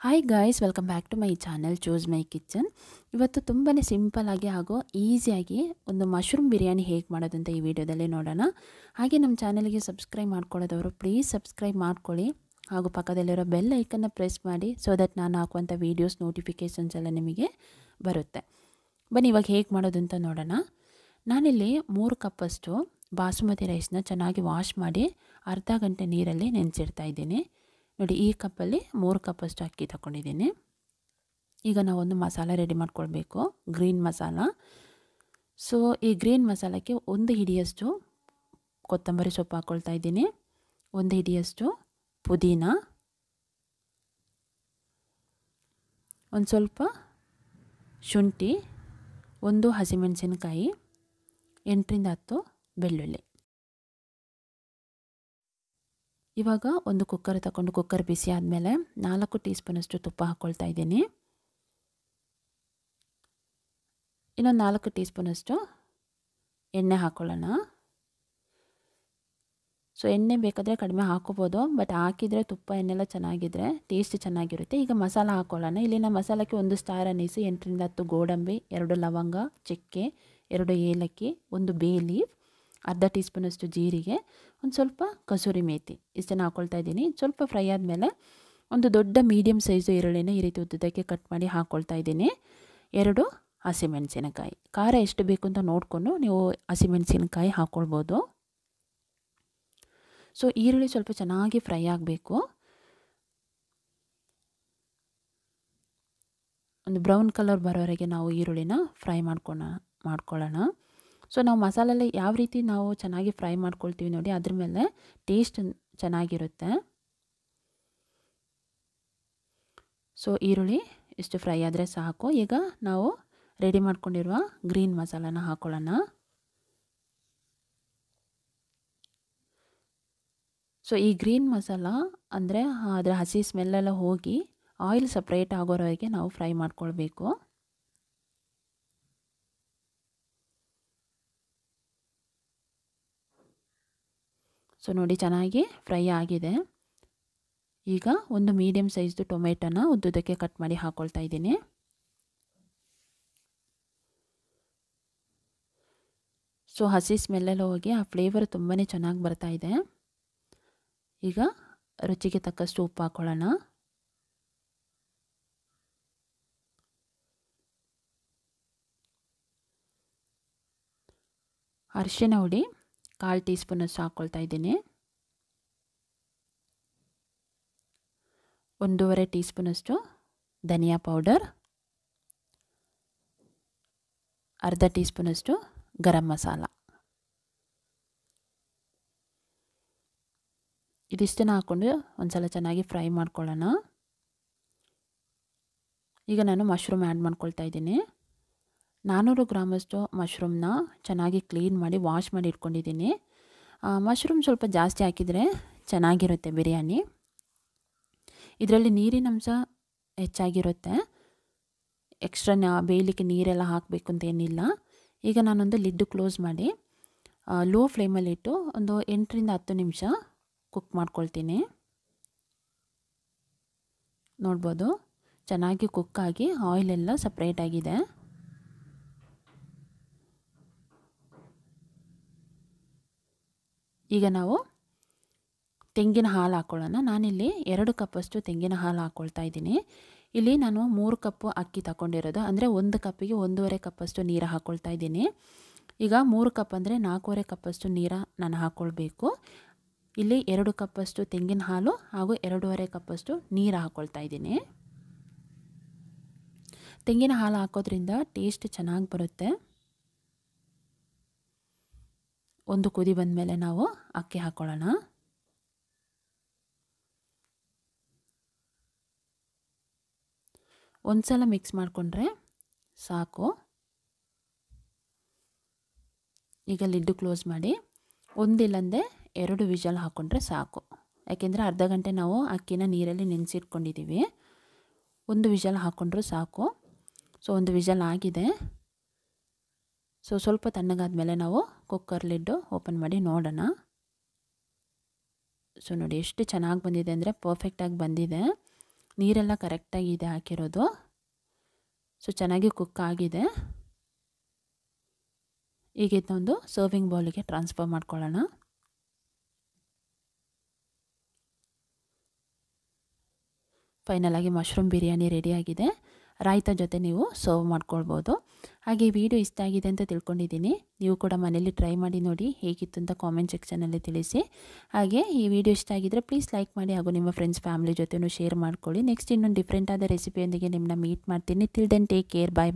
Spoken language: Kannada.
Hi guys, welcome back to my channel choose my kitchen. ಇವತ್ತು ತುಂಬಾ ಸಿಂಪಲ್ಲಾಗಿ ಹಾಗೂ ಈಸಿಯಾಗಿ ಒಂದು ಮಶ್ರೂಮ್ ಬಿರಿಯಾನಿ ಹೇಗೆ ಮಾಡೋದಂತ ಈ ವಿಡಿಯೋದಲ್ಲಿ ನೋಡೋಣ. ಹಾಗೆ ನಮ್ಮ ಚಾನಲ್ಗೆ ಸಬ್ಸ್ಕ್ರೈಬ್ ಮಾಡ್ಕೊಳ್ಳೋದವರು ಪ್ಲೀಸ್ ಸಬ್ಸ್ಕ್ರೈಬ್ ಮಾಡ್ಕೊಳ್ಳಿ ಹಾಗೂ ಪಕ್ಕದಲ್ಲಿರೋ ಬೆಲ್ ಐಕನ್ನ ಪ್ರೆಸ್ ಮಾಡಿ ಸೊ ದಟ್ ನಾನು ಹಾಕುವಂಥ ವೀಡಿಯೋಸ್ ನೋಟಿಫಿಕೇಷನ್ಸ್ ಎಲ್ಲ ನಿಮಗೆ ಬರುತ್ತೆ. ಬನ್ನಿ ಇವಾಗ ಹೇಗೆ ಮಾಡೋದು ಅಂತ ನೋಡೋಣ. ನಾನಿಲ್ಲಿ 3 ಕಪ್ಪಷ್ಟು ಬಾಸುಮತಿ ರೈಸ್ನ ಚೆನ್ನಾಗಿ ವಾಶ್ ಮಾಡಿ ಅರ್ಧ ಗಂಟೆ ನೀರಲ್ಲಿ ನೆನೆಸಿಡ್ತಾ ಇದ್ದೀನಿ. ನೋಡಿ, ಈ ಕಪ್ಪಲ್ಲಿ 3 ಕಪ್ಪಷ್ಟು ಅಕ್ಕಿ ತಗೊಂಡಿದ್ದೀನಿ. ಈಗ ನಾವೊಂದು ಮಸಾಲ ರೆಡಿ ಮಾಡ್ಕೊಳ್ಬೇಕು, ಗ್ರೀನ್ ಮಸಾಲ. ಸೊ ಈ ಗ್ರೀನ್ ಮಸಾಲಕ್ಕೆ 1 ಹಿಡಿಯಷ್ಟು ಕೊತ್ತಂಬರಿ ಸೊಪ್ಪು ಹಾಕ್ಕೊಳ್ತಾ ಇದ್ದೀನಿ, 1 ಹಿಡಿಯಷ್ಟು ಪುದೀನ, ಒಂದು ಸ್ವಲ್ಪ ಶುಂಠಿ, 1 ಹಸಿಮೆಣಸಿನಕಾಯಿ, 8ರಿಂದ 10 ಬೆಳ್ಳುಳ್ಳಿ. ಇವಾಗ ಒಂದು ಕುಕ್ಕರ್ ತಗೊಂಡು ಕುಕ್ಕರ್ ಬಿಸಿ ಆದಮೇಲೆ 4 ಟೀ ಸ್ಪೂನಷ್ಟು ತುಪ್ಪ ಹಾಕ್ಕೊಳ್ತಾ ಇದ್ದೀನಿ. ಇನ್ನೊಂದು 4 ಟೀ ಸ್ಪೂನಷ್ಟು ಎಣ್ಣೆ ಹಾಕ್ಕೊಳ್ಳೋಣ. ಸೊ ಎಣ್ಣೆ ಬೇಕಾದರೆ ಕಡಿಮೆ ಹಾಕೋಬೋದು, ಬಟ್ ಹಾಕಿದರೆ ತುಪ್ಪ ಎಣ್ಣೆಲ್ಲ ಚೆನ್ನಾಗಿದ್ದರೆ ಟೇಸ್ಟ್ ಚೆನ್ನಾಗಿರುತ್ತೆ. ಈಗ ಮಸಾಲ ಹಾಕ್ಕೊಳ್ಳೋಣ. ಇಲ್ಲಿನ ಮಸಾಲಕ್ಕೆ 1 ಸ್ಟಾರ್ ಅನೀಸ್, 8ರಿಂದ 10 ಗೋಡಂಬಿ, 2 ಲವಂಗ, ಚಕ್ಕೆ, 2 ಏಲಕ್ಕಿ, 1 ಬೇ ಲೀಫ್, ಅರ್ಧ ಟೀ ಸ್ಪೂನಷ್ಟು ಜೀರಿಗೆ, ಒಂದು ಸ್ವಲ್ಪ ಕಸೂರಿ ಮೇಥಿ, ಇಷ್ಟನ್ನು ಹಾಕ್ಕೊಳ್ತಾ ಇದ್ದೀನಿ. ಸ್ವಲ್ಪ ಫ್ರೈ ಆದಮೇಲೆ ಒಂದು ದೊಡ್ಡ ಮೀಡಿಯಮ್ ಸೈಜು ಈರುಳ್ಳಿನ ಈ ರೀತಿ ಉದ್ದಕ್ಕೆ ಕಟ್ ಮಾಡಿ ಹಾಕ್ಕೊಳ್ತಾ ಇದ್ದೀನಿ. 2 ಹಸಿಮೆಣಸಿನಕಾಯಿ, ಖಾರ ಎಷ್ಟು ಬೇಕು ಅಂತ ನೋಡಿಕೊಂಡು ನೀವು ಹಸಿಮೆಣಸಿನಕಾಯಿ ಹಾಕ್ಕೊಳ್ಬೋದು. ಸೊ ಈರುಳ್ಳಿ ಸ್ವಲ್ಪ ಚೆನ್ನಾಗಿ ಫ್ರೈ ಆಗಬೇಕು, ಒಂದು ಬ್ರೌನ್ ಕಲರ್ ಬರೋವರೆಗೆ ನಾವು ಈರುಳ್ಳಿನ ಫ್ರೈ ಮಾಡ್ಕೊಳ್ಳೋಣ. ಸೊ ನಾವು ಮಸಾಲೆಲ್ಲ ಯಾವ ರೀತಿ ನಾವು ಚೆನ್ನಾಗಿ ಫ್ರೈ ಮಾಡ್ಕೊಳ್ತೀವಿ ನೋಡಿ, ಅದ್ರ ಮೇಲೆ ಟೇಸ್ಟ್ ಚೆನ್ನಾಗಿರುತ್ತೆ. ಸೊ ಈರುಳ್ಳಿ ಇಷ್ಟು ಫ್ರೈ ಆದರೆ ಸಾಕು. ಈಗ ನಾವು ರೆಡಿ ಮಾಡ್ಕೊಂಡಿರುವ ಗ್ರೀನ್ ಮಸಾಲಾನ ಹಾಕ್ಕೊಳ್ಳೋಣ. ಸೊ ಈ ಗ್ರೀನ್ ಮಸಾಲ ಅಂದರೆ ಅದರ ಹಸಿ ಸ್ಮೆಲ್ಲೆಲ್ಲ ಹೋಗಿ ಆಯಿಲ್ ಸಪ್ರೇಟ್ ಆಗೋವರೆಗೆ ನಾವು ಫ್ರೈ ಮಾಡ್ಕೊಳ್ಬೇಕು. ಸೊ ನೋಡಿ, ಚೆನ್ನಾಗಿ ಫ್ರೈ ಆಗಿದೆ. ಈಗ ಒಂದು ಮೀಡಿಯಮ್ ಸೈಜ್ದು ಟೊಮೆಟೊನ ಉದ್ದುದಕ್ಕೆ ಕಟ್ ಮಾಡಿ ಹಾಕ್ಕೊಳ್ತಾ ಇದ್ದೀನಿ. ಸೊ ಹಸಿ ಸ್ಮೆಲ್ಲೆಲ್ಲ ಹೋಗಿ ಆ ಫ್ಲೇವರ್ ತುಂಬಾ ಚೆನ್ನಾಗಿ ಬರ್ತಾ ಇದೆ. ಈಗ ರುಚಿಗೆ ತಕ್ಕಷ್ಟು ಉಪ್ಪು ಹಾಕ್ಕೊಳ್ಳೋಣ. ಅರಿಶಿನ ಹುಡಿ 1/4 ಟೀ ಸ್ಪೂನಷ್ಟು ಹಾಕ್ಕೊಳ್ತಾ ಇದ್ದೀನಿ. 1.5 ಟೀ ಸ್ಪೂನಷ್ಟು ಧನಿಯಾ ಪೌಡರ್, ಅರ್ಧ ಟೀ ಸ್ಪೂನಷ್ಟು ಗರಂ ಮಸಾಲ. ಇದಿಷ್ಟನ್ನು ಹಾಕ್ಕೊಂಡು ಒಂದ್ಸಲ ಚೆನ್ನಾಗಿ ಫ್ರೈ ಮಾಡ್ಕೊಳ್ಳೋಣ. ಈಗ ನಾನು ಮಶ್ರೂಮ್ ಆ್ಯಡ್ ಮಾಡ್ಕೊಳ್ತಾ ಇದ್ದೀನಿ. 400 ಗ್ರಾಮಷ್ಟು ಮಶ್ರೂಮ್ನ ಚೆನ್ನಾಗಿ ಕ್ಲೀನ್ ಮಾಡಿ ವಾಶ್ ಮಾಡಿ ಇಟ್ಕೊಂಡಿದ್ದೀನಿ. ಮಶ್ರೂಮ್ ಸ್ವಲ್ಪ ಜಾಸ್ತಿ ಹಾಕಿದರೆ ಚೆನ್ನಾಗಿರುತ್ತೆ ಬಿರಿಯಾನಿ. ಇದರಲ್ಲಿ ನೀರಿನ ಅಂಶ ಹೆಚ್ಚಾಗಿರುತ್ತೆ, ಎಕ್ಸ್ಟ್ರಾ ಬೇಯಲಿಕ್ಕೆ ನೀರೆಲ್ಲ ಹಾಕಬೇಕು ಅಂತ ಏನಿಲ್ಲ. ಈಗ ನಾನೊಂದು ಲಿಡ್ಡು ಕ್ಲೋಸ್ ಮಾಡಿ ಲೋ ಫ್ಲೇಮಲ್ಲಿಟ್ಟು ಒಂದು 8ರಿಂದ 10 ನಿಮಿಷ ಕುಕ್ ಮಾಡ್ಕೊಳ್ತೀನಿ. ನೋಡ್ಬೋದು, ಚೆನ್ನಾಗಿ ಕುಕ್ಕಾಗಿ ಆಯಿಲೆಲ್ಲ ಸಪ್ರೇಟ್ ಆಗಿದೆ. ಈಗ ನಾವು ತೆಂಗಿನ ಹಾಲು ಹಾಕ್ಕೊಳ್ಳೋಣ. ನಾನಿಲ್ಲಿ 2 ಕಪ್ಪಷ್ಟು ತೆಂಗಿನ ಹಾಲು ಹಾಕ್ಕೊಳ್ತಾ ಇದ್ದೀನಿ. ಇಲ್ಲಿ ನಾನು 3 ಕಪ್ಪು ಅಕ್ಕಿ ತಗೊಂಡಿರೋದು, ಅಂದರೆ 1 ಕಪ್ಪಿಗೆ 1.5 ಕಪ್ಪಷ್ಟು ನೀರು ಹಾಕ್ಕೊಳ್ತಾ ಇದ್ದೀನಿ. ಈಗ 3 ಕಪ್ ಅಂದರೆ 4.5 ಕಪ್ಪಷ್ಟು ನೀರು ನಾನು ಹಾಕ್ಕೊಳ್ಬೇಕು. ಇಲ್ಲಿ 2 ಕಪ್ಪಷ್ಟು ತೆಂಗಿನ ಹಾಲು ಹಾಗೂ 2.5 ಕಪ್ಪಷ್ಟು ನೀರು ಹಾಕ್ಕೊಳ್ತಾ ಇದ್ದೀನಿ. ತೆಂಗಿನ ಹಾಲು ಹಾಕೋದ್ರಿಂದ ಟೇಸ್ಟ್ ಚೆನ್ನಾಗಿ ಬರುತ್ತೆ. ಒಂದು ಕುದಿ ಬಂದಮೇಲೆ ನಾವು ಅಕ್ಕಿ ಹಾಕ್ಕೊಳ್ಳೋಣ. ಒಂದು ಸಲ ಮಿಕ್ಸ್ ಮಾಡಿಕೊಂಡ್ರೆ ಸಾಕು. ಈಗ ಲಿಡ್ಡು ಕ್ಲೋಸ್ ಮಾಡಿ ಒಂದಿಲ್ಲಂದೆ 2 ವಿಷಲ್ ಹಾಕ್ಕೊಂಡ್ರೆ ಸಾಕು. ಯಾಕೆಂದರೆ ಅರ್ಧ ಗಂಟೆ ನಾವು ಅಕ್ಕಿನ ನೀರಲ್ಲಿ ನೆನೆಸಿಟ್ಕೊಂಡಿದ್ದೀವಿ. 1 ವಿಷಲ್ ಹಾಕ್ಕೊಂಡ್ರೂ ಸಾಕು. ಸೊ 1 ವಿಷಲ್ ಆಗಿದೆ. ಸೊ ಸ್ವಲ್ಪ ತಣ್ಣಗಾದ್ಮೇಲೆ ನಾವು ಕುಕ್ಕರ್ ಲಿಡ್ಡು ಓಪನ್ ಮಾಡಿ ನೋಡೋಣ. ಸೊ ನೋಡಿ, ಎಷ್ಟು ಚೆನ್ನಾಗಿ ಬಂದಿದೆ ಅಂದರೆ ಪರ್ಫೆಕ್ಟಾಗಿ ಬಂದಿದೆ. ನೀರೆಲ್ಲ ಕರೆಕ್ಟಾಗಿದೆ ಹಾಕಿರೋದು. ಸೊ ಚೆನ್ನಾಗಿ ಕುಕ್ ಆಗಿದೆ. ಈಗ ಇದನ್ನೊಂದು ಸರ್ವಿಂಗ್ ಬೌಲಿಗೆ ಟ್ರಾನ್ಸ್ಫರ್ ಮಾಡ್ಕೊಳ್ಳೋಣ. ಫೈನಲಾಗಿ ಮಶ್ರೂಮ್ ಬಿರಿಯಾನಿ ರೆಡಿಯಾಗಿದೆ. ರಾಯ್ತಾ ಜೊತೆ ನೀವು ಸರ್ವ್ ಮಾಡ್ಕೊಳ್ಬೋದು. ಹಾಗೆ ಈ ವಿಡಿಯೋ ಇಷ್ಟ ಆಗಿದೆ ಅಂತ ತಿಳ್ಕೊಂಡಿದ್ದೀನಿ. ನೀವು ಕೂಡ ಮನೇಲಿ ಟ್ರೈ ಮಾಡಿ ನೋಡಿ, ಹೇಗಿತ್ತು ಅಂತ ಕಾಮೆಂಟ್ ಸೆಕ್ಷನಲ್ಲಿ ತಿಳಿಸಿ. ಹಾಗೆ ಈ ವಿಡಿಯೋ ಇಷ್ಟ ಆಗಿದ್ದರೆ ಪ್ಲೀಸ್ ಲೈಕ್ ಮಾಡಿ ಹಾಗೂ ನಿಮ್ಮ ಫ್ರೆಂಡ್ಸ್ ಫ್ಯಾಮಿಲಿ ಜೊತೆನೂ ಶೇರ್ ಮಾಡ್ಕೊಳ್ಳಿ. ನೆಕ್ಸ್ಟ್ ಇನ್ನೊಂದು ಡಿಫ್ರೆಂಟ್ ಆದ ರೆಸಿಪಿಯೊಂದಿಗೆ ನಿಮ್ಮನ್ನ ಮೀಟ್ ಮಾಡ್ತೀನಿ. ಟಿಲ್ ದೆನ್ ಟೇಕ್ ಕೇರ್, ಬಾಯ್.